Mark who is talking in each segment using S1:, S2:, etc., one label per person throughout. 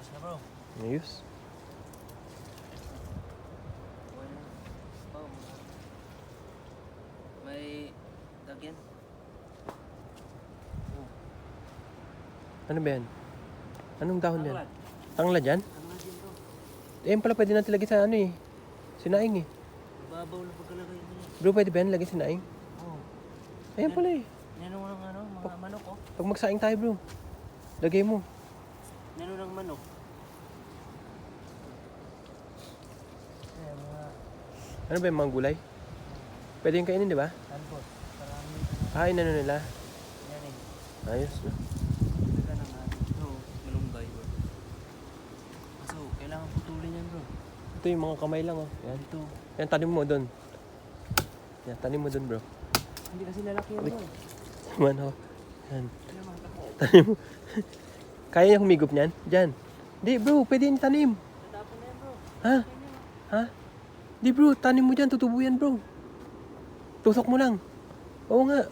S1: Ayos na bro.
S2: Ayos.
S1: May lagyan.
S2: Ano ba yan? Anong dahon yan?
S1: Tanglad.
S2: Tanglad yan?
S1: Tanglad yan bro.
S2: Eh, yan pala pwede natin lagay sa ano eh. Sinaing eh.
S1: Babaw na pagkalagay niya.
S2: Bro, pwede ba yan lagay sinaing?
S1: Oo.
S2: Ayan pala eh.
S1: Nano ng ano, mga manok oh.
S2: Pag magsaing tayo bro, lagay mo.
S1: Nano ng manok. Ayan mga
S2: Ano ba yung mga gulay? Pwede yung kainin, di ba?
S1: talbot. Parang
S2: Ah, inano nila.
S1: yan eh.
S2: Ayos na.
S1: Ganda ng ito. Malunggay bro. Kaso, kailangan putulin yan bro.
S2: Ito yung mga kamay lang oh. Yan.
S1: Ito.
S2: Yan, tanim mo doon. Yan, tanim mo doon bro.
S1: Hindi kasi lalaki yan
S2: Uy.
S1: bro.
S2: Man oh. Yan.
S1: Ano mga tako?
S2: Tanim mo. Kaya niya humigop niyan? Diyan. Di bro, pwede yung tanim.
S1: Natapon na yan bro.
S2: Ha? Ha? Di bro, tanim mo dyan, tutubo yan bro. Tusok mo lang. Oo nga.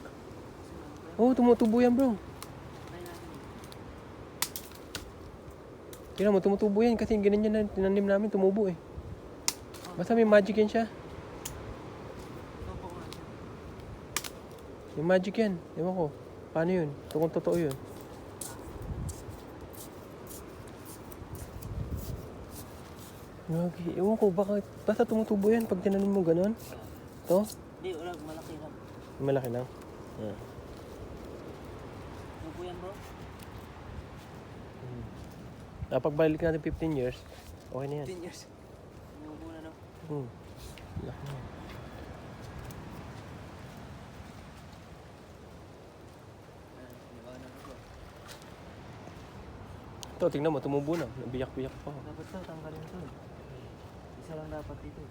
S2: Oo, tumutubo yan bro. Tingnan mo, tumutubo yan kasi ganyan yan na tinanim namin, tumubo eh. Basta may magic yan siya.
S1: Topo nga siya.
S2: May magic yan. Ewan ko. Paano yun? Ito kung totoo yun. Ewan ko, basta tumutubo yan pag tinanim mo ganon. Ito?
S1: Hindi, wala. Malaki lang.
S2: Malaki lang. Yeah.
S1: Topo yan bro.
S2: Pagbalik natin 15 years, okay na yan.
S1: 10 years. Umubo na no?
S2: Laki na. Ito, tingnan mo, tumubo na. Nabiyak-biyak pa.
S1: Dapat to, tanggalin to. Isa lang dapat dito.